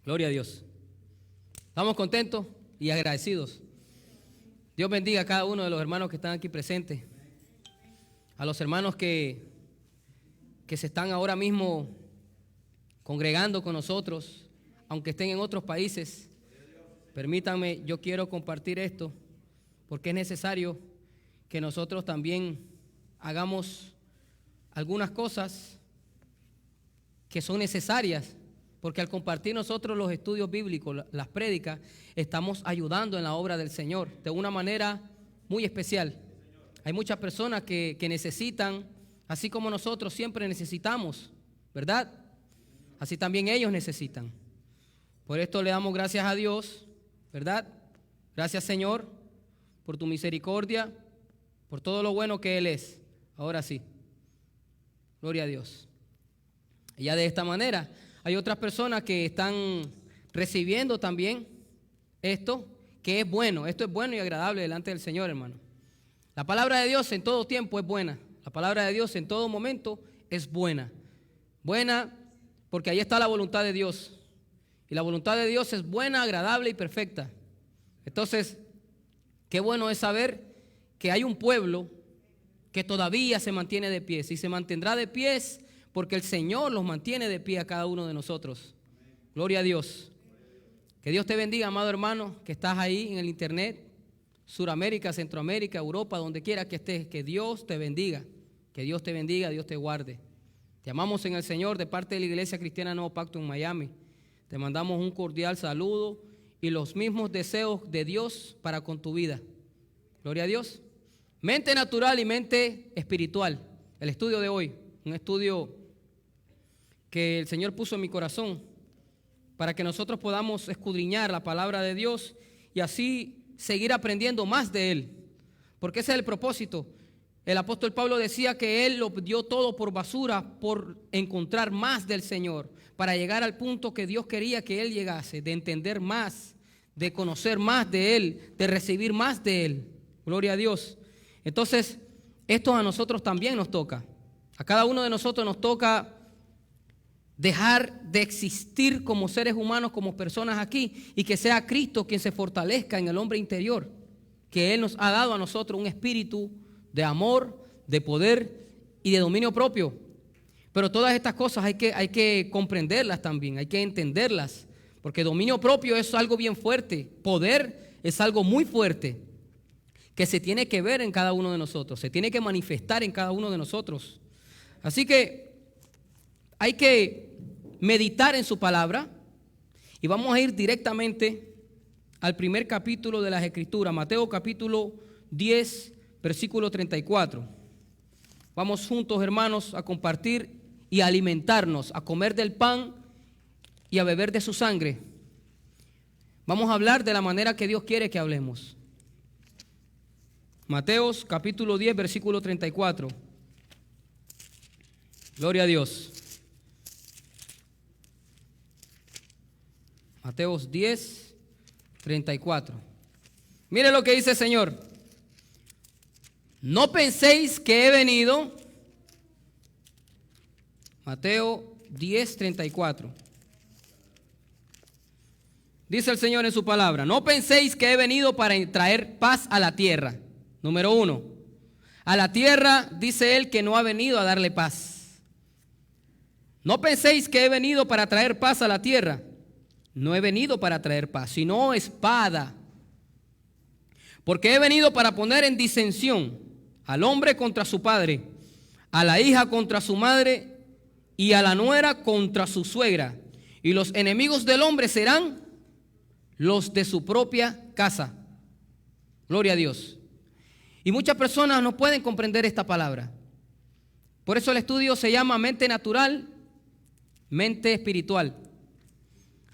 Gloria a Dios. Estamos contentos y agradecidos. Dios bendiga a cada uno de los hermanos que están aquí presentes. A los hermanos que se están ahora mismo congregando con nosotros, aunque estén en otros países. Permítanme, yo quiero compartir esto porque es necesario que nosotros también hagamos algunas cosas que son necesarias, porque al compartir nosotros los estudios bíblicos, las prédicas, estamos ayudando en la obra del Señor de una manera muy especial. Hay muchas personas que necesitan, así como nosotros siempre necesitamos, ¿verdad? Así también ellos necesitan. Por esto le damos gracias a Dios, ¿verdad? Gracias, Señor, por tu misericordia, por todo lo bueno que Él es. Ahora sí, gloria a Dios. Y ya de esta manera hay otras personas que están recibiendo también esto, que es bueno. Esto es bueno y agradable delante del Señor, hermano. La palabra de Dios en todo tiempo es buena. La palabra de Dios en todo momento es buena. Buena porque ahí está la voluntad de Dios. Y la voluntad de Dios es buena, agradable y perfecta. Entonces, qué bueno es saber que hay un pueblo que todavía se mantiene de pie. Y se mantendrá de pie porque el Señor los mantiene de pie a cada uno de nosotros. Gloria a Dios. Que Dios te bendiga, amado hermano, que estás ahí en el internet, Suramérica, Centroamérica, Europa, donde quiera que estés. Que Dios te bendiga, que Dios te bendiga, Dios te guarde. Te amamos en el Señor de parte de la Iglesia Cristiana Nuevo Pacto en Miami. Te mandamos un cordial saludo y los mismos deseos de Dios para con tu vida. Gloria a Dios. Mente natural y mente espiritual. El estudio de hoy, un estudio que el Señor puso en mi corazón para que nosotros podamos escudriñar la palabra de Dios y así seguir aprendiendo más de Él. Porque ese es el propósito. El apóstol Pablo decía que él lo dio todo por basura por encontrar más del Señor, para llegar al punto que Dios quería que él llegase, de entender más, de conocer más de Él, de recibir más de Él. Gloria a Dios. Entonces, esto a nosotros también nos toca. A cada uno de nosotros nos toca dejar de existir como seres humanos, como personas aquí, y que sea Cristo quien se fortalezca en el hombre interior, que Él nos ha dado a nosotros un espíritu de amor, de poder y de dominio propio. Pero todas estas cosas hay que comprenderlas también, hay que entenderlas, porque dominio propio es algo bien fuerte, poder es algo muy fuerte, que se tiene que ver en cada uno de nosotros, se tiene que manifestar en cada uno de nosotros. Así que hay que meditar en su palabra y vamos a ir directamente al primer capítulo de las Escrituras, Mateo capítulo 10, versículo 34. Vamos juntos, hermanos, a compartir y a alimentarnos, a comer del pan y a beber de su sangre. Vamos a hablar de la manera que Dios quiere que hablemos. Mateos capítulo 10, versículo 34. Gloria a Dios. Mateos 10, 34. Mire lo que dice el Señor. No penséis que he venido. Mateo 10, 34. Dice el Señor en su palabra. No penséis que he venido para traer paz a la tierra. Número 1. A la tierra dice Él que no ha venido a darle paz. No penséis que he venido para traer paz a la tierra. No he venido para traer paz, sino espada. Porque he venido para poner en disensión al hombre contra su padre, a la hija contra su madre y a la nuera contra su suegra. Y los enemigos del hombre serán los de su propia casa. Gloria a Dios. Y muchas personas no pueden comprender esta palabra. Por eso el estudio se llama mente natural, mente espiritual.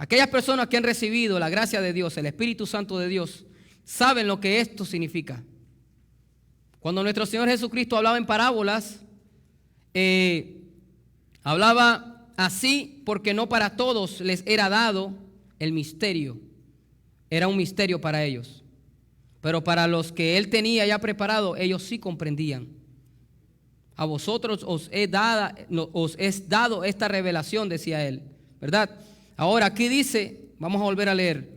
Aquellas personas que han recibido la gracia de Dios, el Espíritu Santo de Dios, saben lo que esto significa. Cuando nuestro Señor Jesucristo hablaba en parábolas, hablaba así porque no para todos les era dado el misterio. Era un misterio para ellos. Pero para los que Él tenía ya preparado, ellos sí comprendían. A vosotros os es dado esta revelación, decía Él, ¿verdad? Ahora aquí dice, vamos a volver a leer,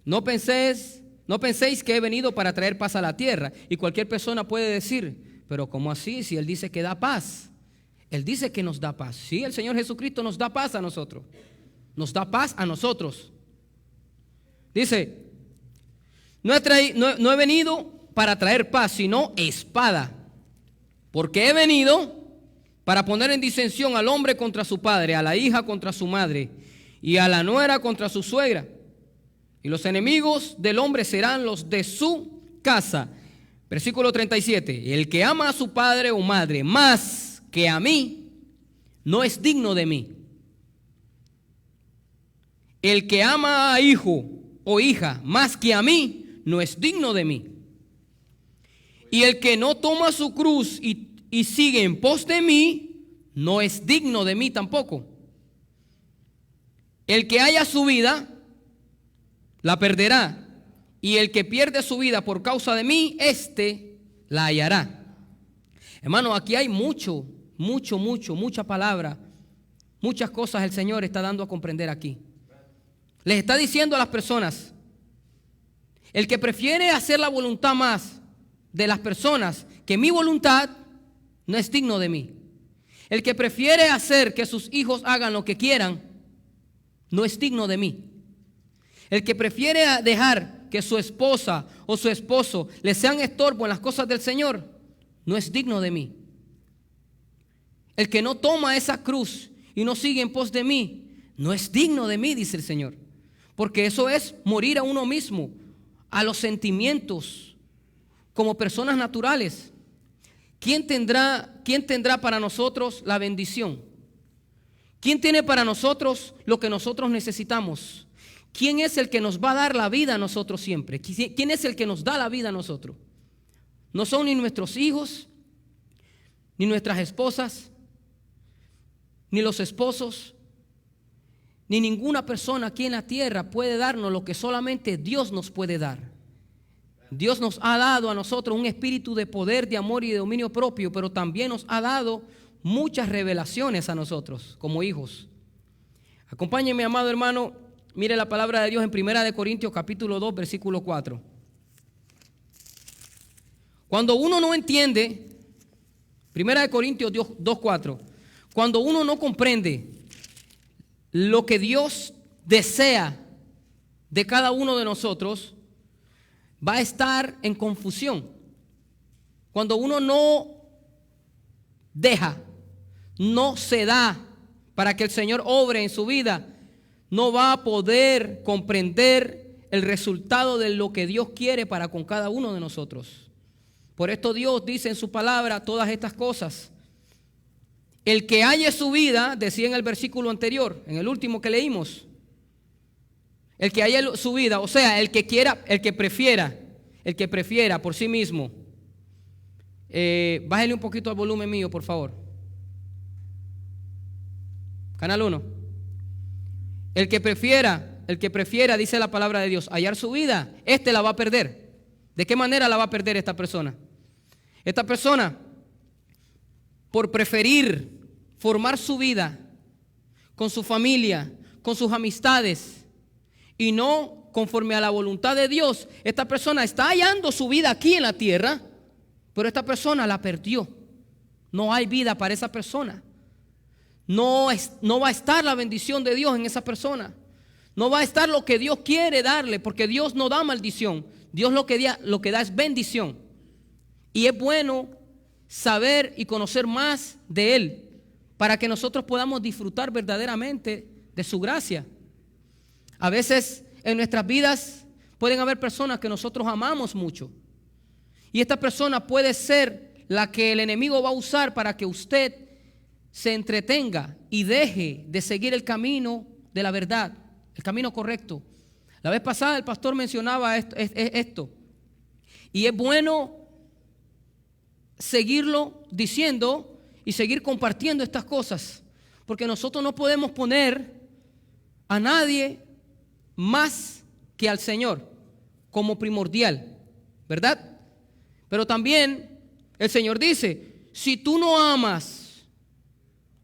no penséis que he venido para traer paz a la tierra. Y cualquier persona puede decir, pero ¿cómo así? Si Él dice que da paz. Él dice que nos da paz. Sí, el Señor Jesucristo nos da paz a nosotros. Nos da paz a nosotros. Dice, no he venido para traer paz, sino espada. Porque he venido para poner en disensión al hombre contra su padre, a la hija contra su madre, y a la nuera contra su suegra. Y los enemigos del hombre serán los de su casa. Versículo 37. El que ama a su padre o madre más que a mí, no es digno de mí. El que ama a hijo o hija más que a mí, no es digno de mí. Y el que no toma su cruz y sigue en pos de mí, no es digno de mí tampoco. El que haya su vida, la perderá. Y el que pierde su vida por causa de mí, éste la hallará. Hermano, aquí hay mucha palabra. Muchas cosas el Señor está dando a comprender aquí. Les está diciendo a las personas, el que prefiere hacer la voluntad más de las personas que mi voluntad, no es digno de mí. El que prefiere hacer que sus hijos hagan lo que quieran, no es digno de mí. El que prefiere dejar que su esposa o su esposo le sean estorbo en las cosas del Señor, no es digno de mí. El que no toma esa cruz y no sigue en pos de mí, no es digno de mí, dice el Señor. Porque eso es morir a uno mismo, a los sentimientos, como personas naturales. ¿Quién tendrá para nosotros la bendición? ¿Quién tiene para nosotros lo que nosotros necesitamos? ¿Quién es el que nos va a dar la vida a nosotros siempre? ¿Quién es el que nos da la vida a nosotros? No son ni nuestros hijos, ni nuestras esposas, ni los esposos, ni ninguna persona aquí en la tierra puede darnos lo que solamente Dios nos puede dar. Dios nos ha dado a nosotros un espíritu de poder, de amor y de dominio propio, pero también nos ha dado muchas revelaciones a nosotros como hijos. Acompáñenme, amado hermano, mire la palabra de Dios en 1 Corintios capítulo 2, versículo 4. Cuando uno no entiende, 1 Corintios 2, 4, cuando uno no comprende lo que Dios desea de cada uno de nosotros, va a estar en confusión. Cuando uno no deja, no se da para que el Señor obre en su vida, no va a poder comprender el resultado de lo que Dios quiere para con cada uno de nosotros. Por esto Dios dice en su palabra todas estas cosas. El que halle su vida, decía en el versículo anterior, en el último que leímos, el que halle su vida, o sea, el que quiera, el que prefiera por sí mismo. Bájale un poquito al volumen mío, por favor. Canal 1. El que prefiera, dice la palabra de Dios, hallar su vida, la va a perder. ¿De qué manera la va a perder esta persona? Esta persona, por preferir formar su vida con su familia, con sus amistades y no conforme a la voluntad de Dios, esta persona está hallando su vida aquí en la tierra, pero esta persona la perdió. No hay vida para esa persona. No va a estar la bendición de Dios en esa persona. No va a estar lo que Dios quiere darle, porque Dios no da maldición. Dios lo que da es bendición. Y es bueno saber y conocer más de Él para que nosotros podamos disfrutar verdaderamente de su gracia. A veces en nuestras vidas pueden haber personas que nosotros amamos mucho. Y esta persona puede ser la que el enemigo va a usar para que usted se entretenga y deje de seguir el camino de la verdad, el camino correcto. La vez pasada el pastor mencionaba esto. Y es bueno seguirlo diciendo y seguir compartiendo estas cosas, porque nosotros no podemos poner a nadie más que al Señor como primordial, ¿verdad? Pero también el Señor dice, si tú no amas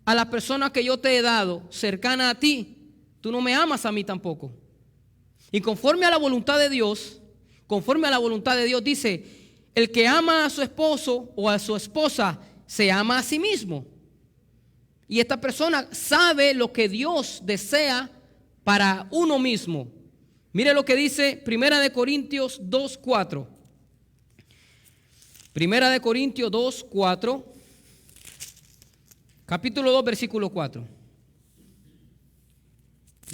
a la persona que yo te he dado cercana a ti, tú no me amas a mí tampoco. Y conforme a la voluntad de Dios, dice, el que ama a su esposo o a su esposa se ama a sí mismo. Y esta persona sabe lo que Dios desea para uno mismo. Mire lo que dice 1 Corintios 2:4. 1 Corintios 2:4. Capítulo 2, versículo 4.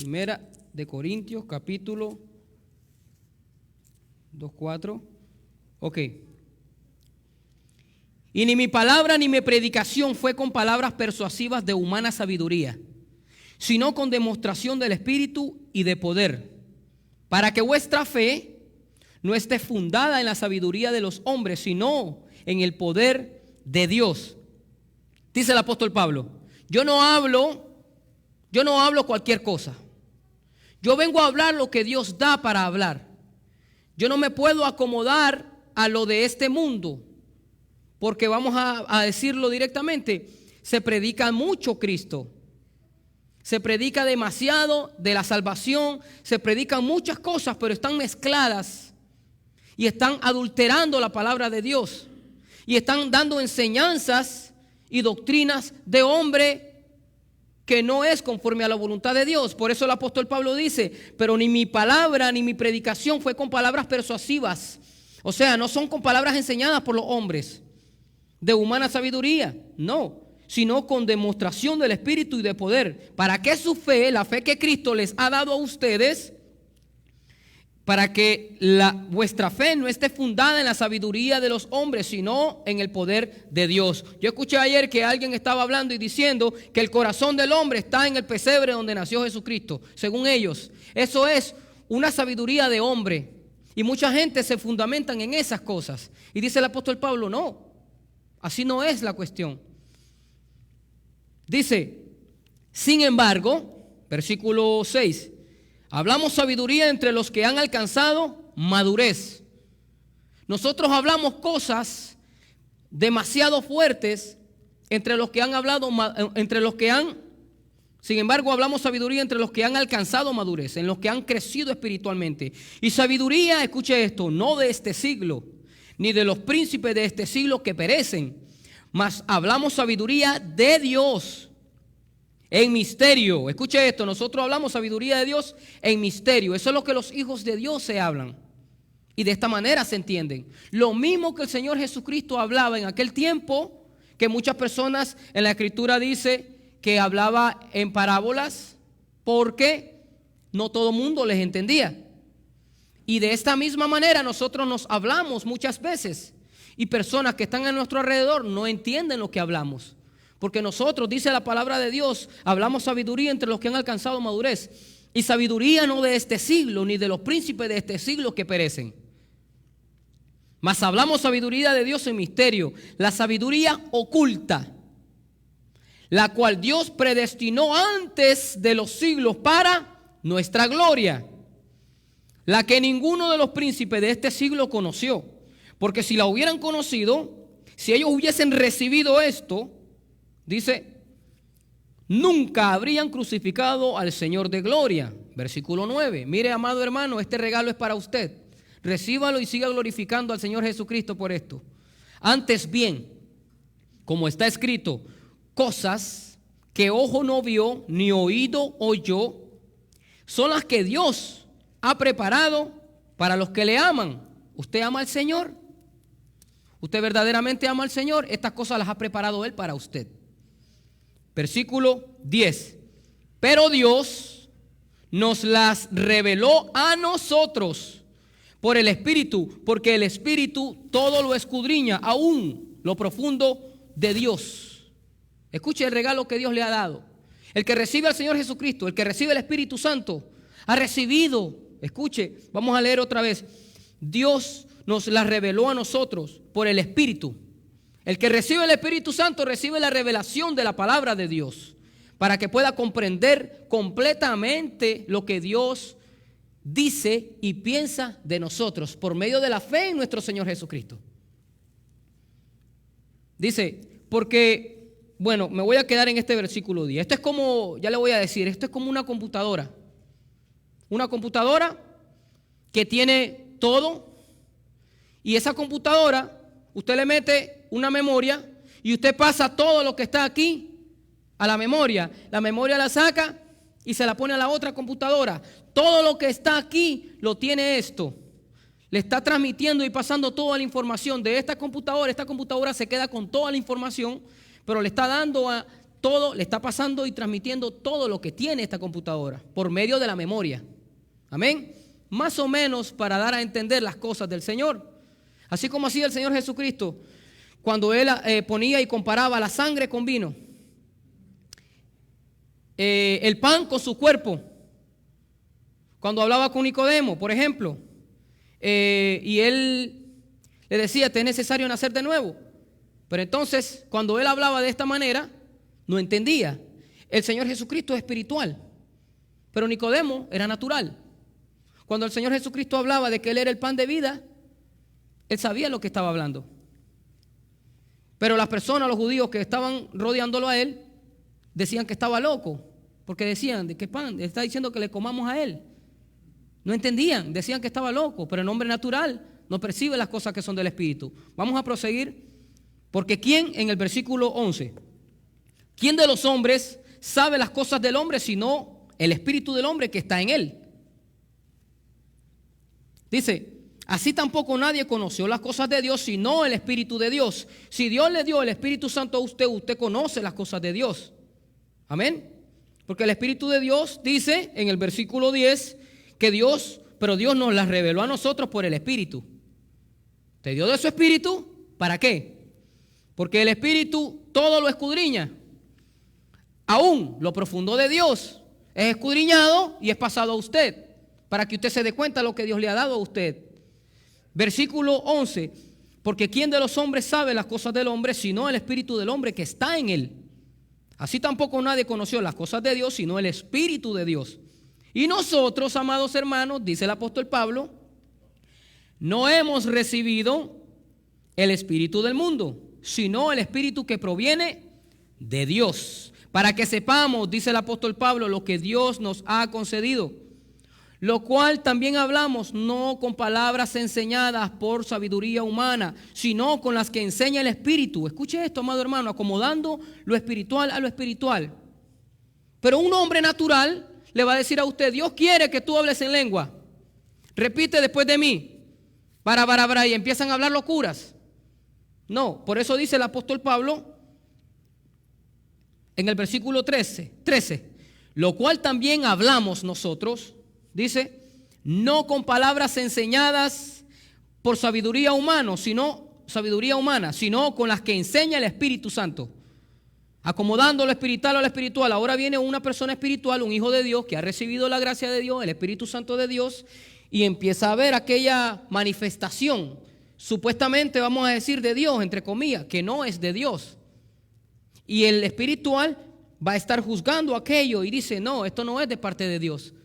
1 Corintios, capítulo 2:4. Ok. Y ni mi palabra ni mi predicación fue con palabras persuasivas de humana sabiduría, sino con demostración del Espíritu y de poder, para que vuestra fe no esté fundada en la sabiduría de los hombres, sino en el poder de Dios. Dice el apóstol Pablo, yo no hablo cualquier cosa. Yo vengo a hablar lo que Dios da para hablar. Yo no me puedo acomodar a lo de este mundo, porque vamos a decirlo directamente, se predica mucho Cristo. Se predica demasiado de la salvación, se predican muchas cosas, pero están mezcladas y están adulterando la palabra de Dios y están dando enseñanzas y doctrinas de hombre que no es conforme a la voluntad de Dios. Por eso el apóstol Pablo dice, pero ni mi palabra ni mi predicación fue con palabras persuasivas. O sea, no son con palabras enseñadas por los hombres de humana sabiduría, no, sino con demostración del Espíritu y de poder, para que su fe, la fe que Cristo les ha dado a ustedes, para que vuestra fe no esté fundada en la sabiduría de los hombres, sino en el poder de Dios. Yo escuché ayer que alguien estaba hablando y diciendo que el corazón del hombre está en el pesebre donde nació Jesucristo, según ellos. Eso es una sabiduría de hombre, y mucha gente se fundamentan en esas cosas. Y dice el apóstol Pablo, no, así no es la cuestión. Dice, sin embargo, versículo 6, hablamos sabiduría entre los que han alcanzado madurez. Nosotros hablamos cosas demasiado fuertes entre los que han hablado, sin embargo, hablamos sabiduría entre los que han alcanzado madurez, en los que han crecido espiritualmente. Y sabiduría, escuche esto, no de este siglo, ni de los príncipes de este siglo que perecen, mas hablamos sabiduría de Dios en misterio. Escuche esto, nosotros hablamos sabiduría de Dios en misterio. Eso es lo que los hijos de Dios se hablan. Y de esta manera se entienden. Lo mismo que el Señor Jesucristo hablaba en aquel tiempo, que muchas personas en la Escritura dice que hablaba en parábolas, porque no todo el mundo les entendía. Y de esta misma manera nosotros nos hablamos muchas veces, y personas que están a nuestro alrededor no entienden lo que hablamos, porque nosotros, dice la palabra de Dios, hablamos sabiduría entre los que han alcanzado madurez, y sabiduría no de este siglo, ni de los príncipes de este siglo que perecen, mas hablamos sabiduría de Dios en misterio, la sabiduría oculta, la cual Dios predestinó antes de los siglos para nuestra gloria, la que ninguno de los príncipes de este siglo conoció. Porque si la hubieran conocido, si ellos hubiesen recibido esto, dice, nunca habrían crucificado al Señor de gloria. Versículo 9. Mire, amado hermano, este regalo es para usted. Recíbalo y siga glorificando al Señor Jesucristo por esto. Antes bien, como está escrito, cosas que ojo no vio, ni oído oyó, son las que Dios ha preparado para los que le aman. ¿Usted ama al Señor? ¿Usted verdaderamente ama al Señor? Estas cosas las ha preparado Él para usted. Versículo 10. Pero Dios nos las reveló a nosotros por el Espíritu, porque el Espíritu todo lo escudriña, aún lo profundo de Dios. Escuche el regalo que Dios le ha dado. El que recibe al Señor Jesucristo, el que recibe el Espíritu Santo, ha recibido, escuche, vamos a leer otra vez. Dios nos la reveló a nosotros por el Espíritu. El que recibe el Espíritu Santo recibe la revelación de la palabra de Dios para que pueda comprender completamente lo que Dios dice y piensa de nosotros por medio de la fe en nuestro Señor Jesucristo. Dice, porque bueno, me voy a quedar en este versículo 10. Esto es como, ya le voy a decir, esto es como una computadora. Una computadora que tiene todo. Y esa computadora, usted le mete una memoria y usted pasa todo lo que está aquí a la memoria. La memoria la saca y se la pone a la otra computadora. Todo lo que está aquí lo tiene esto. Le está transmitiendo y pasando toda la información de esta computadora. Esta computadora se queda con toda la información, pero le está dando a todo, le está pasando y transmitiendo todo lo que tiene esta computadora por medio de la memoria. Amén. Más o menos para dar a entender las cosas del Señor. Así como hacía el Señor Jesucristo cuando Él ponía y comparaba la sangre con vino, el pan con su cuerpo. Cuando hablaba con Nicodemo, por ejemplo, y Él le decía, te es necesario nacer de nuevo. Pero entonces, cuando Él hablaba de esta manera, no entendía. El Señor Jesucristo es espiritual, pero Nicodemo era natural. Cuando el Señor Jesucristo hablaba de que Él era el pan de vida, Él sabía lo que estaba hablando. Pero las personas, los judíos que estaban rodeándolo a Él, decían que estaba loco, porque decían, ¿de qué pan? Está diciendo que le comamos a Él. No entendían, decían que estaba loco, pero el hombre natural no percibe las cosas que son del Espíritu. Vamos a proseguir, porque ¿quién? En el versículo 11, ¿quién de los hombres sabe las cosas del hombre sino el Espíritu del hombre que está en él? Dice, así tampoco nadie conoció las cosas de Dios sino el Espíritu de Dios. Si Dios le dio el Espíritu Santo a usted, usted conoce las cosas de Dios. Amén. Porque el Espíritu de Dios dice en el versículo 10 que Dios nos las reveló a nosotros por el Espíritu. ¿Te dio de su Espíritu? ¿Para qué? Porque el Espíritu todo lo escudriña. Aún lo profundo de Dios es escudriñado y es pasado a usted, para que usted se dé cuenta de lo que Dios le ha dado a usted. Versículo 11, porque ¿quién de los hombres sabe las cosas del hombre sino el Espíritu del hombre que está en él? Así tampoco nadie conoció las cosas de Dios sino el Espíritu de Dios. Y nosotros, amados hermanos, dice el apóstol Pablo, no hemos recibido el espíritu del mundo, sino el Espíritu que proviene de Dios, para que sepamos, dice el apóstol Pablo, lo que Dios nos ha concedido, lo cual también hablamos no con palabras enseñadas por sabiduría humana, sino con las que enseña el Espíritu. Escuche esto, amado hermano, acomodando lo espiritual a lo espiritual. Pero un hombre natural le va a decir a usted, Dios quiere que tú hables en lengua. Repite después de mí. Y empiezan a hablar locuras. No, por eso dice el apóstol Pablo en el versículo 13, lo cual también hablamos nosotros, dice, no con palabras enseñadas por sabiduría humana, sino con las que enseña el Espíritu Santo. Acomodando lo espiritual a lo espiritual. Ahora viene una persona espiritual, un hijo de Dios que ha recibido la gracia de Dios, el Espíritu Santo de Dios, y empieza a ver aquella manifestación, supuestamente vamos a decir de Dios, entre comillas, que no es de Dios. Y el espiritual va a estar juzgando aquello y dice, no, esto no es de parte de Dios.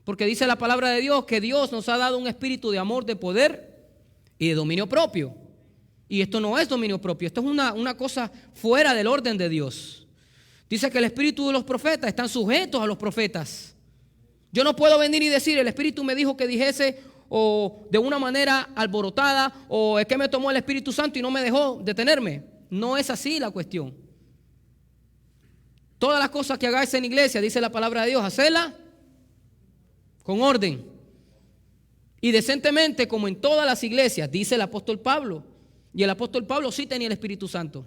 Porque dice la palabra de Dios que Dios nos ha dado un espíritu de amor, de poder y de dominio propio. Y esto no es dominio propio, esto es una cosa fuera del orden de Dios. Dice que el espíritu de los profetas están sujetos a los profetas. Yo no puedo venir y decir, el Espíritu me dijo que dijese, o de una manera alborotada, o es que me tomó el Espíritu Santo y no me dejó detenerme. No es así la cuestión. Todas las cosas que hagáis en iglesia, dice la palabra de Dios, hacedla con orden y decentemente, como en todas las iglesias, dice el apóstol Pablo. Y el apóstol Pablo sí tenía el Espíritu Santo,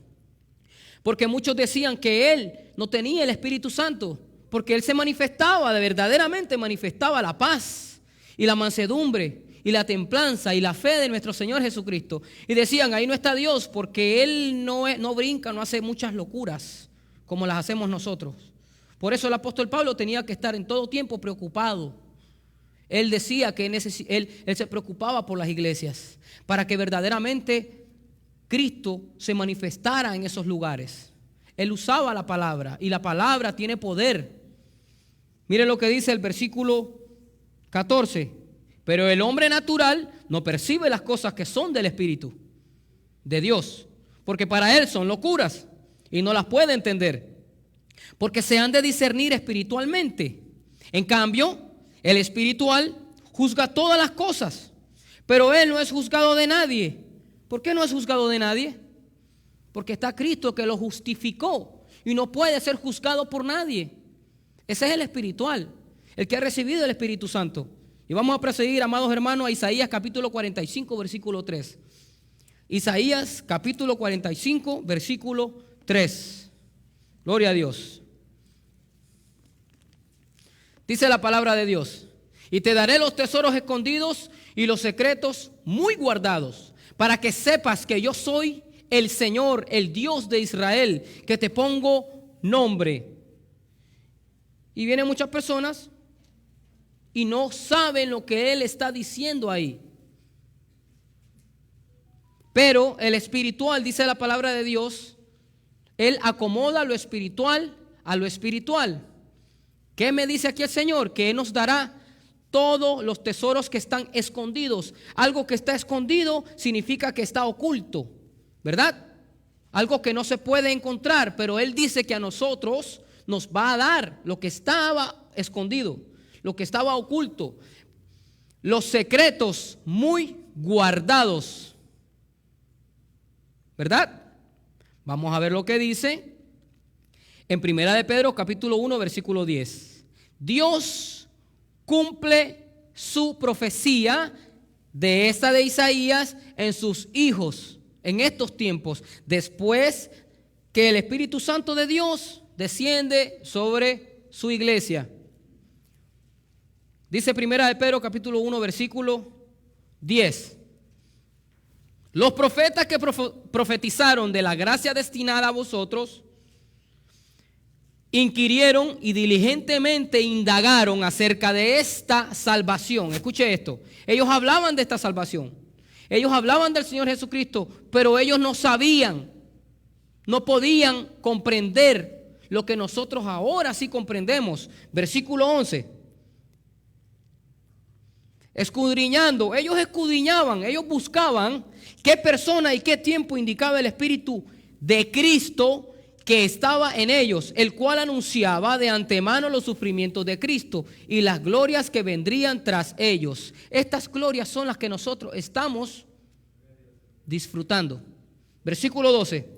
porque muchos decían que él no tenía el Espíritu Santo, porque él se manifestaba, verdaderamente manifestaba la paz y la mansedumbre y la templanza y la fe de nuestro Señor Jesucristo. Y decían, ahí no está Dios, porque él no brinca, no hace muchas locuras como las hacemos nosotros. Por eso el apóstol Pablo tenía que estar en todo tiempo preocupado. Él decía que él se preocupaba por las iglesias, para que verdaderamente Cristo se manifestara en esos lugares. Él usaba la palabra, y la palabra tiene poder. Mire lo que dice el versículo 14. Pero el hombre natural no percibe las cosas que son del Espíritu de Dios, porque para él son locuras y no las puede entender, porque se han de discernir espiritualmente. En cambio, el espiritual juzga todas las cosas, pero él no es juzgado de nadie. ¿Por qué no es juzgado de nadie? Porque está Cristo que lo justificó y no puede ser juzgado por nadie. Ese es el espiritual, el que ha recibido el Espíritu Santo. Y vamos a proseguir, amados hermanos, a Isaías capítulo 45, versículo 3. Isaías capítulo 45, versículo 3. Gloria a Dios. Dice la palabra de Dios: y te daré los tesoros escondidos y los secretos muy guardados, para que sepas que yo soy el Señor, el Dios de Israel, que te pongo nombre. Y vienen muchas personas y no saben lo que Él está diciendo ahí. Pero el espiritual, dice la palabra de Dios, Él acomoda lo espiritual a lo espiritual. ¿Qué me dice aquí el Señor? Que Él nos dará todos los tesoros que están escondidos. Algo que está escondido significa que está oculto, ¿verdad? Algo que no se puede encontrar, pero Él dice que a nosotros nos va a dar lo que estaba escondido, lo que estaba oculto, los secretos muy guardados, ¿verdad? Vamos a ver lo que dice en Primera de Pedro capítulo 1 versículo 10. Dios cumple su profecía de esta de Isaías en sus hijos en estos tiempos, después que el Espíritu Santo de Dios desciende sobre su iglesia. Dice Primera de Pedro capítulo 1 versículo 10. Los profetas que profetizaron de la gracia destinada a vosotros inquirieron y diligentemente indagaron acerca de esta salvación. Escuche esto. Ellos hablaban de esta salvación. Ellos hablaban del Señor Jesucristo, pero ellos no sabían, no podían comprender lo que nosotros ahora sí comprendemos. Versículo 11. Escudriñando, ellos escudriñaban, ellos buscaban qué persona y qué tiempo indicaba el Espíritu de Cristo que estaba en ellos, el cual anunciaba de antemano los sufrimientos de Cristo y las glorias que vendrían tras ellos. Estas glorias son las que nosotros estamos disfrutando. Versículo 12.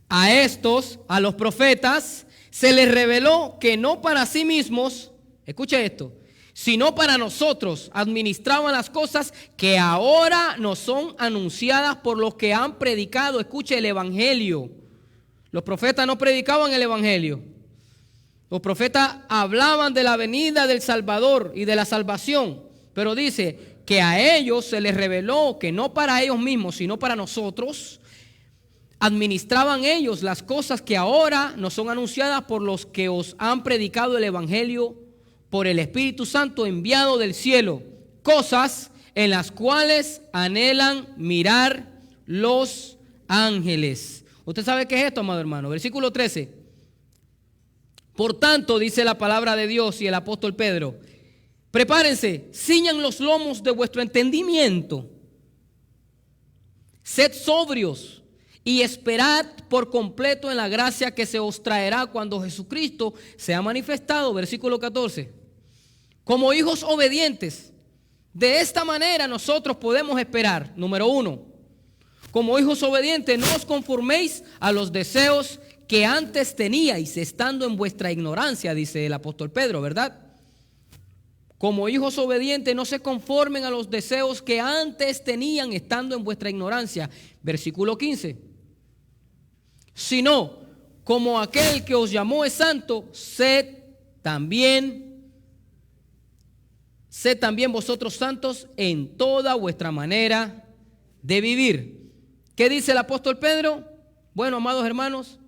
A estos, a los profetas, se les reveló que no para sí mismos, escuche esto, sino para nosotros administraban las cosas que ahora nos son anunciadas por los que han predicado. Escuche el evangelio. Los profetas no predicaban el evangelio. Los profetas hablaban de la venida del Salvador y de la salvación, pero dice que a ellos se les reveló que no para ellos mismos, sino para nosotros, administraban ellos las cosas que ahora nos son anunciadas por los que os han predicado el evangelio por el Espíritu Santo enviado del cielo, cosas en las cuales anhelan mirar los ángeles. ¿Usted sabe qué es esto, amado hermano? Versículo 13. Por tanto, dice la palabra de Dios y el apóstol Pedro, prepárense, ciñan los lomos de vuestro entendimiento, sed sobrios y esperad por completo en la gracia que se os traerá cuando Jesucristo sea manifestado. Versículo 14. Como hijos obedientes, de esta manera nosotros podemos esperar. Número 1, como hijos obedientes, no os conforméis a los deseos que antes teníais, estando en vuestra ignorancia, dice el apóstol Pedro, ¿verdad? Como hijos obedientes, no se conformen a los deseos que antes tenían, estando en vuestra ignorancia. Versículo 15. Sino, como aquel que os llamó es santo, sed también vosotros santos en toda vuestra manera de vivir. ¿Qué dice el apóstol Pedro? Bueno, amados hermanos,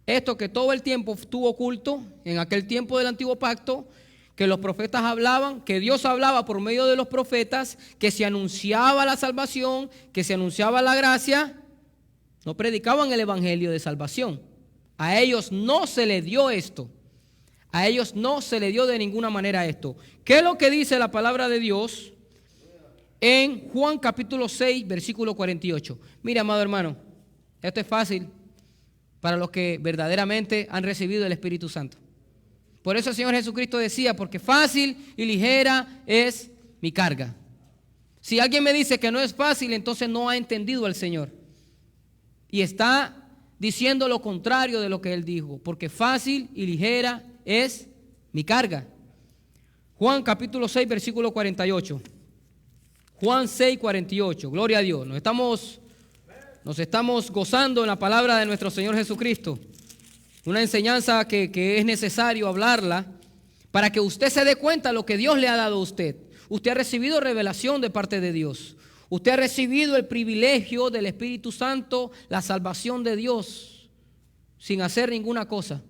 esto que todo el tiempo estuvo oculto en aquel tiempo del antiguo pacto, que los profetas hablaban, que Dios hablaba por medio de los profetas, que se anunciaba la salvación, que se anunciaba la gracia, no predicaban el evangelio de salvación. A ellos no se les dio esto. A ellos no se les dio de ninguna manera esto. ¿Qué es lo que dice la palabra de Dios en Juan capítulo 6, versículo 48? Mira, amado hermano, Esto es fácil para los que verdaderamente han recibido el Espíritu Santo. Por eso el Señor Jesucristo decía, porque fácil y ligera es mi carga. Si alguien me dice que no es fácil, entonces no ha entendido al Señor. Y está diciendo lo contrario de lo que Él dijo, porque fácil y ligera es mi carga. Juan capítulo 6, versículo 48. Juan 6, 48. Gloria a Dios. Nos estamos gozando en la palabra de nuestro Señor Jesucristo. Una enseñanza que es necesario hablarla para que usted se dé cuenta de lo que Dios le ha dado a usted. Usted ha recibido revelación de parte de Dios. Usted ha recibido el privilegio del Espíritu Santo, la salvación de Dios, sin hacer ninguna cosa.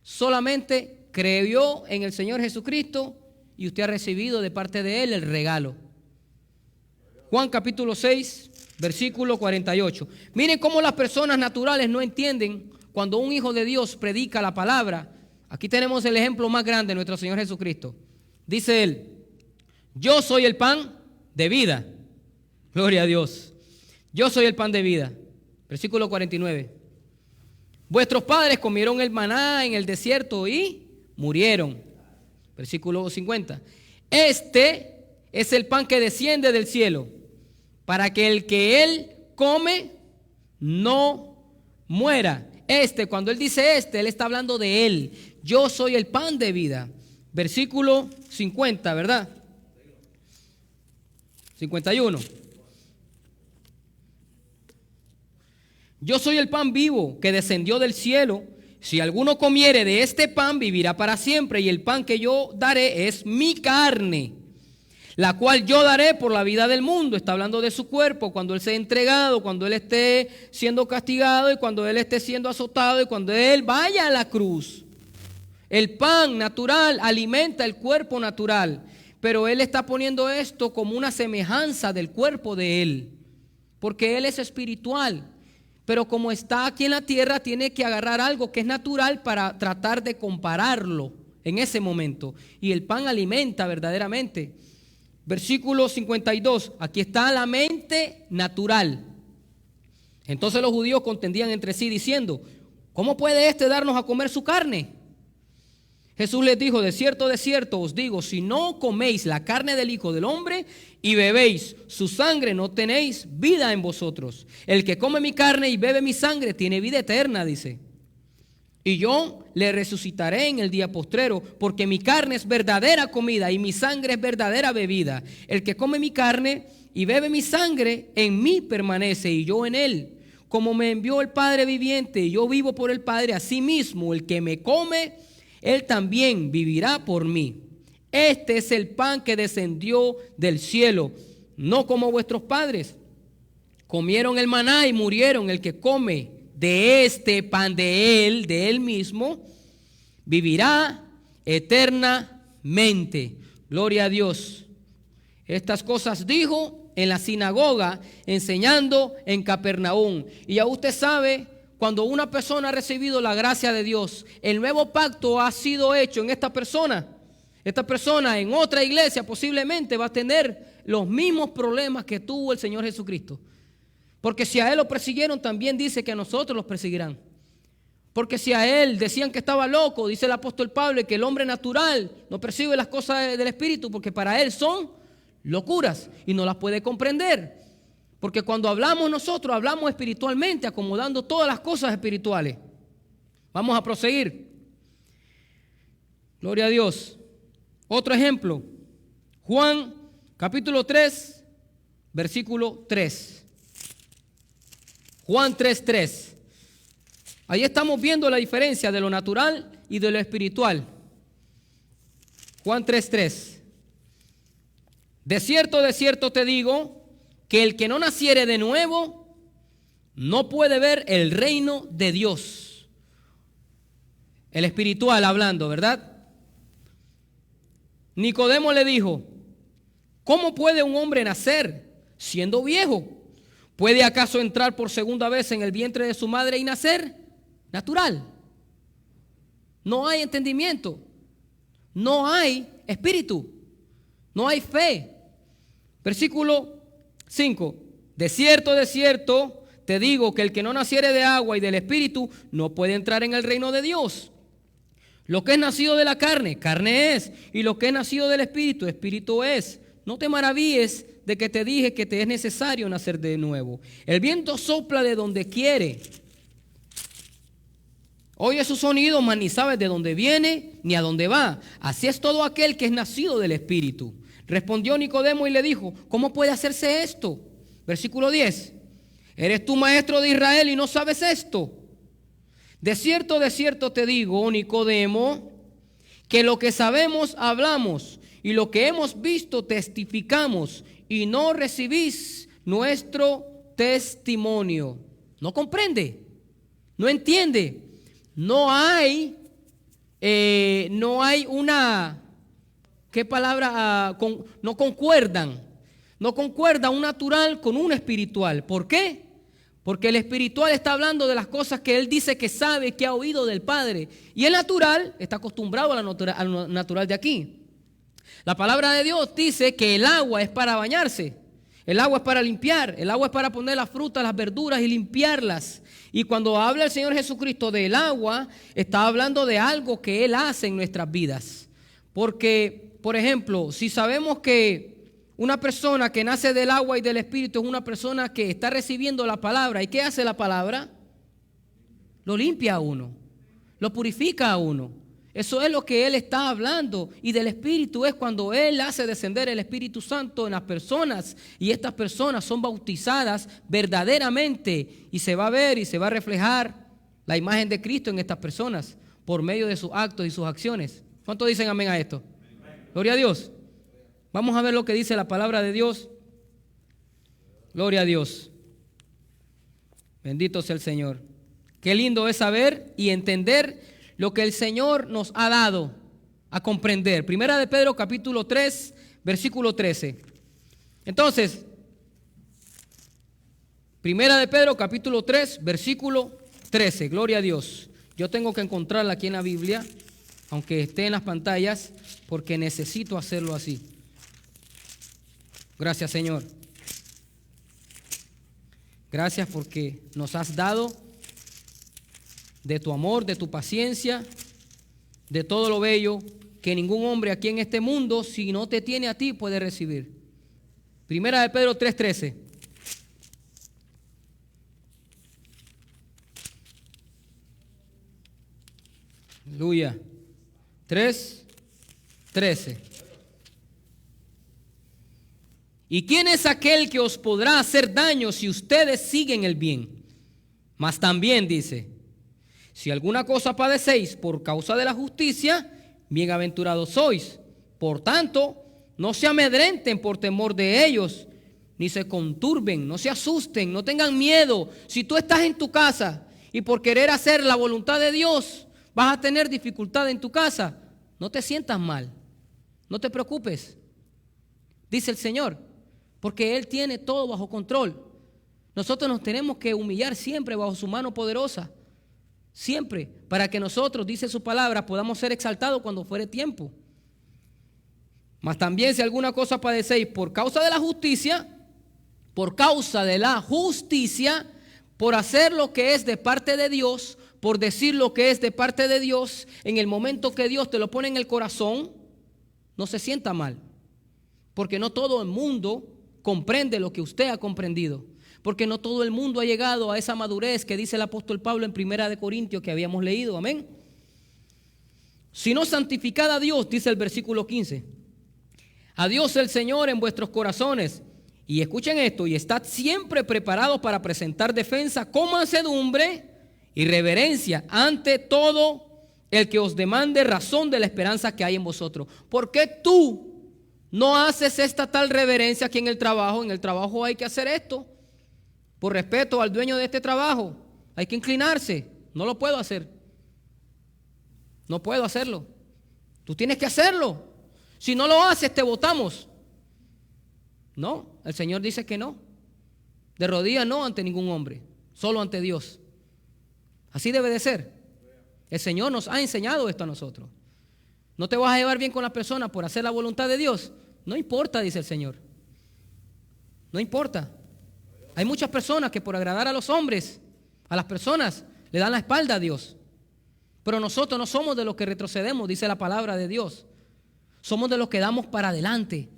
Solamente creyó en el Señor Jesucristo y usted ha recibido de parte de Él el regalo. Juan capítulo 6, versículo 48. Miren cómo las personas naturales no entienden cuando un hijo de Dios predica la palabra. Aquí tenemos el ejemplo más grande de nuestro Señor Jesucristo. Dice Él, yo soy el pan de vida. Gloria a Dios. Yo soy el pan de vida. Versículo 49. Vuestros padres comieron el maná en el desierto y murieron. Versículo 50. Este es el pan que desciende del cielo, para que el que él come no muera. Cuando él dice él está hablando de él. Yo soy el pan de vida. Versículo 50, ¿verdad? 51. Yo soy el pan vivo que descendió del cielo. Si alguno comiere de este pan, vivirá para siempre. Y el pan que yo daré es mi carne, la cual yo daré por la vida del mundo. Está hablando de su cuerpo, cuando Él sea entregado, cuando Él esté siendo castigado y cuando Él esté siendo azotado y cuando Él vaya a la cruz. El pan natural alimenta el cuerpo natural, pero Él está poniendo esto como una semejanza del cuerpo de Él, porque Él es espiritual. Pero como está aquí en la tierra, tiene que agarrar algo que es natural para tratar de compararlo en ese momento. Y el pan alimenta verdaderamente. Versículo 52, aquí está la mente natural. Entonces los judíos contendían entre sí diciendo, ¿cómo puede éste darnos a comer su carne? Jesús les dijo, de cierto os digo, si no coméis la carne del Hijo del Hombre y bebéis su sangre, no tenéis vida en vosotros. El que come mi carne y bebe mi sangre tiene vida eterna, dice. Y yo le resucitaré en el día postrero, porque mi carne es verdadera comida y mi sangre es verdadera bebida. El que come mi carne y bebe mi sangre, en mí permanece y yo en él. Como me envió el Padre viviente y yo vivo por el Padre, asimismo el que me come, él también vivirá por mí. Este es el pan que descendió del cielo, no como vuestros padres comieron el maná y murieron. El que come de este pan de él mismo, vivirá eternamente. Gloria a Dios. Estas cosas dijo en la sinagoga, enseñando en Capernaum. Y ya usted sabe, cuando una persona ha recibido la gracia de Dios, el nuevo pacto ha sido hecho en esta persona. Esta persona en otra iglesia posiblemente va a tener los mismos problemas que tuvo el Señor Jesucristo. Porque si a Él lo persiguieron, también dice que a nosotros los perseguirán. Porque si a Él decían que estaba loco, dice el apóstol Pablo, que el hombre natural no percibe las cosas del Espíritu, porque para Él son locuras y no las puede comprender. Porque cuando hablamos nosotros, hablamos espiritualmente, acomodando todas las cosas espirituales. Vamos a proseguir. Gloria a Dios. Otro ejemplo. Juan capítulo 3, versículo 3. Juan 3:3. Ahí estamos viendo la diferencia de lo natural y de lo espiritual. Juan 3:3. De cierto te digo, que el que no naciere de nuevo no puede ver el reino de Dios. El espiritual hablando, ¿verdad? Nicodemo le dijo, ¿cómo puede un hombre nacer siendo viejo? ¿Puede acaso entrar por segunda vez en el vientre de su madre y nacer? Natural. No hay entendimiento. No hay espíritu. No hay fe. Versículo 5. De cierto te digo que el que no naciere de agua y del Espíritu no puede entrar en el reino de Dios. Lo que es nacido de la carne, carne es, y lo que es nacido del Espíritu, Espíritu es. No te maravilles de que te dije que te es necesario nacer de nuevo. El viento sopla de donde quiere. Oye su sonido, mas ni sabes de dónde viene ni a dónde va. Así es todo aquel que es nacido del Espíritu. Respondió Nicodemo y le dijo, ¿cómo puede hacerse esto? Versículo 10. ¿Eres tú maestro de Israel y no sabes esto? De cierto te digo, Nicodemo, que lo que sabemos hablamos y lo que hemos visto testificamos y no recibís nuestro testimonio. ¿No comprende? ¿No entiende? No hay una, ¿qué palabra? No concuerdan. No concuerda un natural con un espiritual. ¿Por qué? Porque el espiritual está hablando de las cosas que él dice que sabe, que ha oído del Padre. Y el natural está acostumbrado a lo natural de aquí. La palabra de Dios dice que el agua es para bañarse. El agua es para limpiar. El agua es para poner las frutas, las verduras y limpiarlas. Y cuando habla el Señor Jesucristo del agua, está hablando de algo que Él hace en nuestras vidas. Porque, por ejemplo, si sabemos que una persona que nace del agua y del Espíritu es una persona que está recibiendo la palabra. ¿Y qué hace la palabra? Lo limpia a uno, lo purifica a uno. Eso es lo que Él está hablando. Y del Espíritu es cuando Él hace descender el Espíritu Santo en las personas. Y estas personas son bautizadas verdaderamente. Y se va a ver y se va a reflejar la imagen de Cristo en estas personas por medio de sus actos y sus acciones. ¿Cuántos dicen amén a esto? Gloria a Dios. Vamos a ver lo que dice la palabra de Dios. Gloria a Dios. Bendito sea el Señor. Qué lindo es saber y entender lo que el Señor nos ha dado a comprender. Primera de Pedro capítulo 3, versículo 13. Entonces, Primera de Pedro capítulo 3, versículo 13. Gloria a Dios. Yo tengo que encontrarla aquí en la Biblia, aunque esté en las pantallas, porque necesito hacerlo así. Gracias, Señor. Gracias porque nos has dado de tu amor, de tu paciencia, de todo lo bello que ningún hombre aquí en este mundo, si no te tiene a ti, puede recibir. Primera de Pedro 3:13. Aleluya. 3:13. ¿Y quién es aquel que os podrá hacer daño si ustedes siguen el bien? Mas también dice, si alguna cosa padecéis por causa de la justicia, bienaventurados sois. Por tanto, no se amedrenten por temor de ellos, ni se conturben, no se asusten, no tengan miedo. Si tú estás en tu casa y por querer hacer la voluntad de Dios vas a tener dificultad en tu casa, no te sientas mal, no te preocupes, dice el Señor. Porque Él tiene todo bajo control. Nosotros nos tenemos que humillar siempre bajo su mano poderosa. Siempre. Para que nosotros, dice su palabra, podamos ser exaltados cuando fuere tiempo. Mas también si alguna cosa padecéis por causa de la justicia, por hacer lo que es de parte de Dios, por decir lo que es de parte de Dios, en el momento que Dios te lo pone en el corazón, no se sienta mal. Porque no todo el mundo comprende lo que usted ha comprendido, porque no todo el mundo ha llegado a esa madurez que dice el apóstol Pablo en Primera de Corintios que habíamos leído, amén. Sino santificad a Dios, dice el versículo 15, a Dios el Señor en vuestros corazones, y escuchen esto, y estad siempre preparados para presentar defensa con mansedumbre y reverencia ante todo el que os demande razón de la esperanza que hay en vosotros. ¿Por qué tú no haces esta tal reverencia aquí en el trabajo? En el trabajo hay que hacer esto. Por respeto al dueño de este trabajo, hay que inclinarse. No lo puedo hacer. No puedo hacerlo. Tú tienes que hacerlo. Si no lo haces, te botamos. No, el Señor dice que no. De rodillas no ante ningún hombre, solo ante Dios. Así debe de ser. El Señor nos ha enseñado esto a nosotros. ¿No te vas a llevar bien con la persona por hacer la voluntad de Dios? No importa, dice el Señor. No importa. Hay muchas personas que por agradar a los hombres, a las personas, le dan la espalda a Dios. Pero nosotros no somos de los que retrocedemos, dice la palabra de Dios. Somos de los que damos para adelante,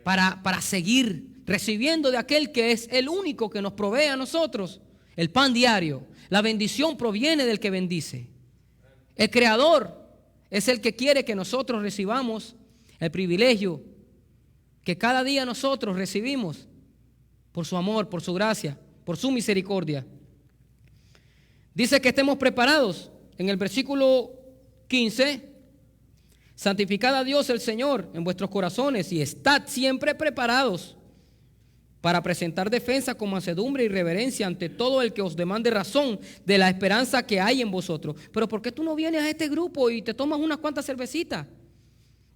para seguir recibiendo de aquel que es el único que nos provee a nosotros el pan diario. La bendición proviene del que bendice. El Creador es el que quiere que nosotros recibamos el privilegio que cada día nosotros recibimos por su amor, por su gracia, por su misericordia. Dice que estemos preparados. En el versículo 15, santificad a Dios el Señor en vuestros corazones y estad siempre preparados para presentar defensa con mansedumbre y reverencia ante todo el que os demande razón de la esperanza que hay en vosotros. Pero ¿por qué tú no vienes a este grupo y te tomas unas cuantas cervecitas?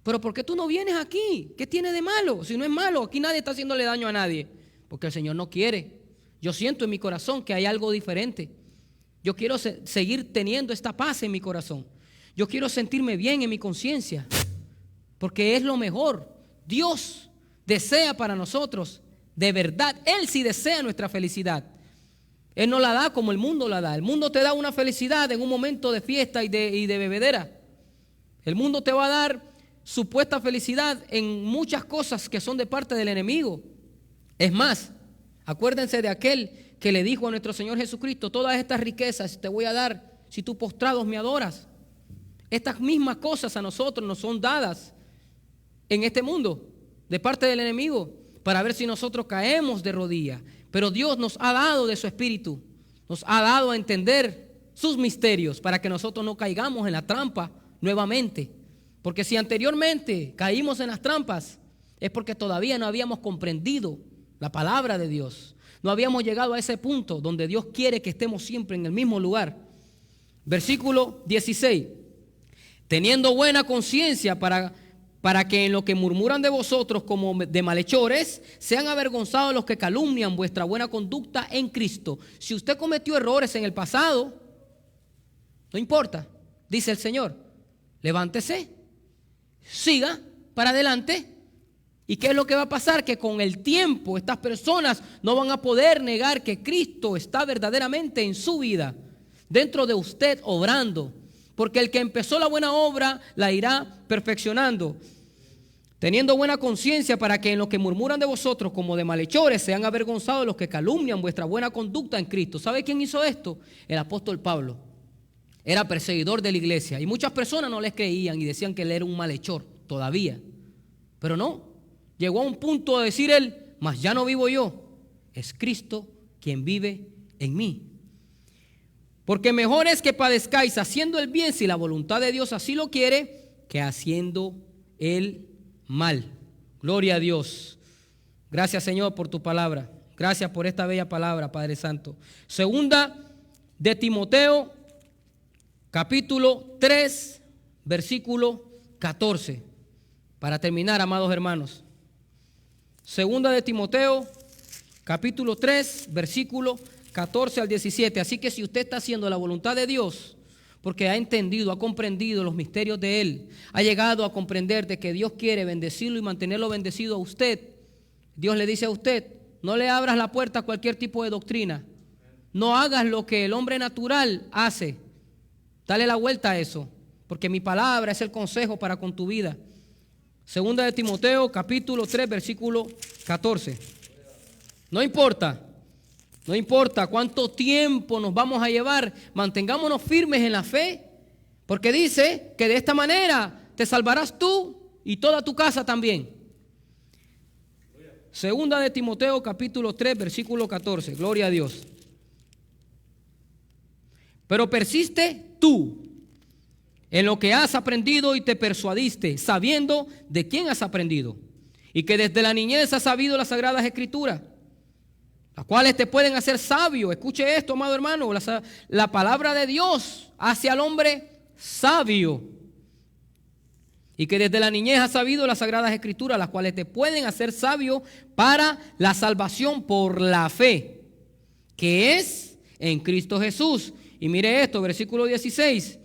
¿Pero por qué tú no vienes aquí? ¿Qué tiene de malo? Si no es malo, aquí nadie está haciéndole daño a nadie. Porque el Señor no quiere. Yo siento en mi corazón que hay algo diferente. Yo quiero seguir teniendo esta paz en mi corazón. Yo quiero sentirme bien en mi conciencia. Porque es lo mejor. Dios desea para nosotros, de verdad, Él sí desea nuestra felicidad. Él no la da como el mundo la da. El mundo te da una felicidad en un momento de fiesta y de bebedera. El mundo te va a dar supuesta felicidad en muchas cosas que son de parte del enemigo. Es más, acuérdense de aquel que le dijo a nuestro Señor Jesucristo: todas estas riquezas te voy a dar si tú postrados me adoras. Estas mismas cosas a nosotros nos son dadas en este mundo de parte del enemigo para ver si nosotros caemos de rodillas. Pero Dios nos ha dado de su espíritu, nos ha dado a entender sus misterios para que nosotros no caigamos en la trampa nuevamente. Porque si anteriormente caímos en las trampas, es porque todavía no habíamos comprendido la palabra de Dios. No habíamos llegado a ese punto donde Dios quiere que estemos siempre en el mismo lugar. Versículo 16. Teniendo buena conciencia para que en lo que murmuran de vosotros como de malhechores, sean avergonzados los que calumnian vuestra buena conducta en Cristo. Si usted cometió errores en el pasado, no importa, dice el Señor, levántese, siga para adelante. ¿Y qué es lo que va a pasar? Que con el tiempo estas personas no van a poder negar que Cristo está verdaderamente en su vida, dentro de usted obrando. Porque el que empezó la buena obra la irá perfeccionando. Teniendo buena conciencia para que en lo que murmuran de vosotros como de malhechores sean avergonzados los que calumnian vuestra buena conducta en Cristo. ¿Sabe quién hizo esto? El apóstol Pablo. Era perseguidor de la iglesia y muchas personas no les creían y decían que él era un malhechor todavía. Pero no, llegó a un punto de decir él: mas ya no vivo yo, es Cristo quien vive en mí. Porque mejor es que padezcáis haciendo el bien, si la voluntad de Dios así lo quiere, que haciendo el mal. Gloria a Dios. Gracias, Señor, por tu palabra. Gracias por esta bella palabra, Padre Santo. Segunda de Timoteo, capítulo 3, versículo 14. Para terminar, amados hermanos. Segunda de Timoteo, capítulo 3, versículo 14 al 17. Así que si usted está haciendo la voluntad de Dios, porque ha entendido, ha comprendido los misterios de Él, ha llegado a comprender de que Dios quiere bendecirlo y mantenerlo bendecido a usted, Dios le dice a usted: no le abras la puerta a cualquier tipo de doctrina. No hagas lo que el hombre natural hace. Dale la vuelta a eso, porque mi palabra es el consejo para con tu vida. Segunda de Timoteo, capítulo 3, versículo 14. No importa cuánto tiempo nos vamos a llevar, mantengámonos firmes en la fe, porque dice que de esta manera te salvarás tú y toda tu casa también. Segunda de Timoteo, capítulo 3, versículo 14. Gloria a Dios. Pero persiste tú en lo que has aprendido y te persuadiste, sabiendo de quién has aprendido, y que desde la niñez has sabido las sagradas escrituras, las cuales te pueden hacer sabio. Escuche esto, amado hermano, la palabra de Dios hace al hombre sabio, y que desde la niñez has sabido las sagradas escrituras, las cuales te pueden hacer sabio para la salvación por la fe, que es en Cristo Jesús. Y mire esto, versículo 16.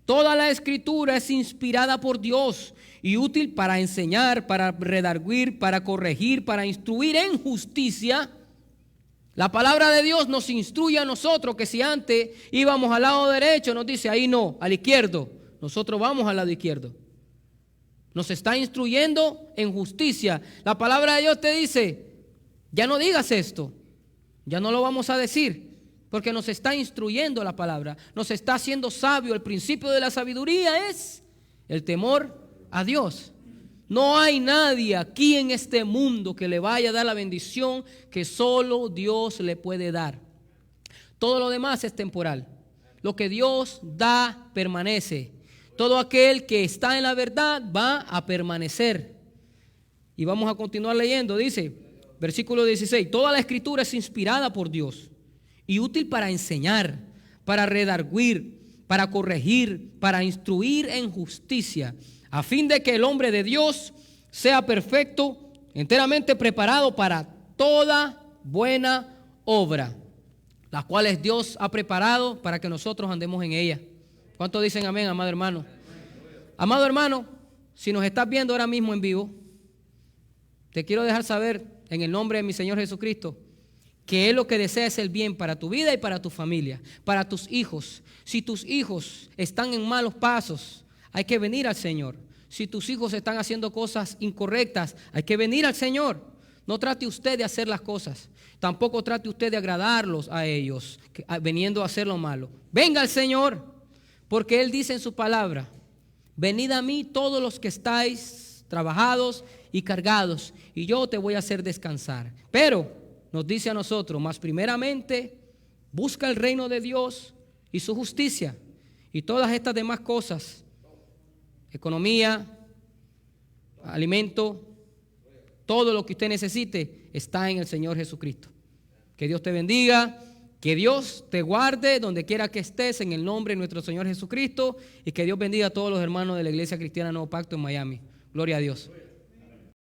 Toda la escritura es inspirada por Dios y útil para enseñar, para redarguir, para corregir, para instruir en justicia, La palabra de Dios nos instruye a nosotros que si antes íbamos al lado derecho, nos dice ahí no, al izquierdo. Nosotros vamos al lado izquierdo. Nos está instruyendo en justicia. La palabra de Dios te dice, ya no digas esto, ya no lo vamos a decir, porque nos está instruyendo la palabra, nos está haciendo sabio. El principio de la sabiduría es el temor a Dios. No hay nadie aquí en este mundo que le vaya a dar la bendición que solo Dios le puede dar. Todo lo demás es temporal. Lo que Dios da permanece. Todo aquel que está en la verdad va a permanecer. Y vamos a continuar leyendo. Dice, versículo 16, toda la escritura es inspirada por Dios y útil para enseñar, para redarguir, para corregir, para instruir en justicia, a fin de que el hombre de Dios sea perfecto, enteramente preparado para toda buena obra, las cuales Dios ha preparado para que nosotros andemos en ella. ¿Cuántos dicen amén, amado hermano? Amado hermano, si nos estás viendo ahora mismo en vivo, te quiero dejar saber en el nombre de mi Señor Jesucristo que Él lo que desea es el bien para tu vida y para tu familia, para tus hijos. Si tus hijos están en malos pasos, hay que venir al Señor. Si tus hijos están haciendo cosas incorrectas, hay que venir al Señor. No trate usted de hacer las cosas. Tampoco trate usted de agradarlos a ellos, veniendo a hacer lo malo. Venga al Señor, porque Él dice en su palabra, venid a mí todos los que estáis trabajados y cargados, y yo te voy a hacer descansar. Pero nos dice a nosotros, más primeramente, busca el reino de Dios y su justicia, y todas estas demás cosas, economía, alimento, todo lo que usted necesite está en el Señor Jesucristo. Que Dios te bendiga, que Dios te guarde donde quiera que estés en el nombre de nuestro Señor Jesucristo, y que Dios bendiga a todos los hermanos de la Iglesia Cristiana Nuevo Pacto en Miami. Gloria a Dios.